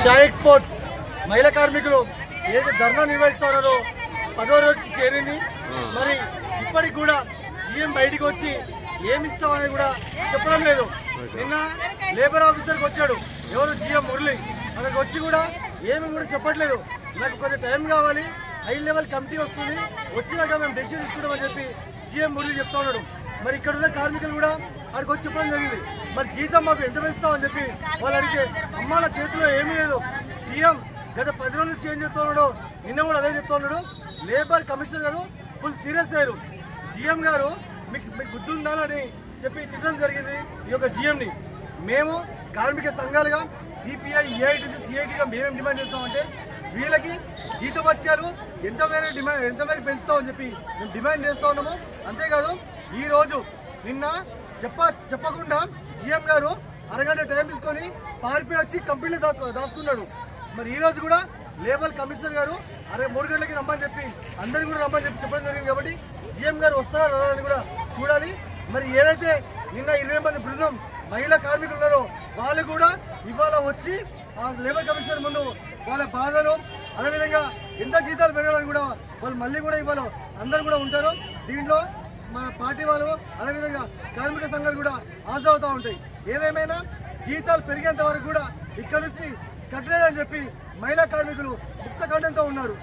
షాయ్ exports మహిళా కార్మికులు ఏదైతే ధర్నా నిర్వహిస్తున్నారో 10వ రోజుకి చేరింది. మరి ఇప్పటికి కూడా జీఎం బయటికి వచ్చి ఏమిస్తామని కూడా చెప్పడం లేదు. నిన్న లేబర్ ఆఫీసర్కి వచ్చాడు ఎవరు జీఎం మురళి, అక్కడికి వచ్చి కూడా ఏమి కూడా చెప్పట్లేదు. నాకు కొద్దిగా టైం కావాలి, హై లెవెల్ కమిటీ వస్తుంది, వచ్చినాక మేము డెసిషన్ తీసుకుంటామని చెప్పి జీఎం మురళి చెప్తా ఉన్నాడు. మరి ఇక్కడ ఉన్న కార్మికులు కూడా అక్కడికి వచ్చి చెప్పడం జరిగింది. మరి జీతం మాకు ఎంత పెంచుతామని చెప్పి వాళ్ళు అడిగితే అమ్మాల చేతిలో ఏమీ లేదు. జీఎం గత 10 రోజులు నుంచి ఏం చెప్తా ఉన్నాడు, నిన్న కూడా అదే చెప్తా ఉన్నాడు. లేబర్ కమిషనర్ గారు ఫుల్ సీరియస్ అయ్యారు. జీఎం గారు మీకు బుద్ధి ఉండాలని చెప్పి తిట్టడం జరిగింది ఈ యొక్క జీఎంని. మేము కార్మిక సంఘాలుగా సిపిఐ ఏఐటీసీ సిఐటీగా మేమేం డిమాండ్ చేస్తామంటే వీళ్ళకి జీతభత్యాలు ఎంత మేర పెంచుతామని చెప్పి మేము డిమాండ్ చేస్తూ ఉన్నాము. అంతేకాదు ఈరోజు నిన్న చెప్పకుండా జీఎం గారు అరగంట టైం తీసుకొని పారిపోయి వచ్చి కంపెనీలో దాచుకున్నాడు. మరి ఈరోజు కూడా లేబర్ కమిషనర్ గారు 3 గంటలకి రమ్మని చెప్పి అందరినీ కూడా రమ్మని చెప్పి చెప్పడం జరిగింది. కాబట్టి జీఎం గారు వస్తారా అని కూడా చూడాలి. మరి ఏదైతే నిన్న 20 మంది బృందం మహిళా కార్మికులు ఉన్నారో వాళ్ళు కూడా ఇవాళ వచ్చి ఆ లేబర్ కమిషనర్ ముందు వాళ్ళ బాధలు అదేవిధంగా ఎంత జీతాలు పెరగాలని కూడా వాళ్ళు మళ్ళీ కూడా ఇవాళ అందరూ కూడా ఉంటారు. దీంట్లో మన పార్టీ వాళ్ళు అదేవిధంగా కార్మిక సంఘాలు కూడా హాజరవుతూ ఉంటాయి. ఏదేమైనా జీతాలు పెరిగేంత వరకు కూడా ఇక్కడ నుంచి కట్టలేదని చెప్పి మహిళా కార్మికులు ముక్త ఖండంతో ఉన్నారు.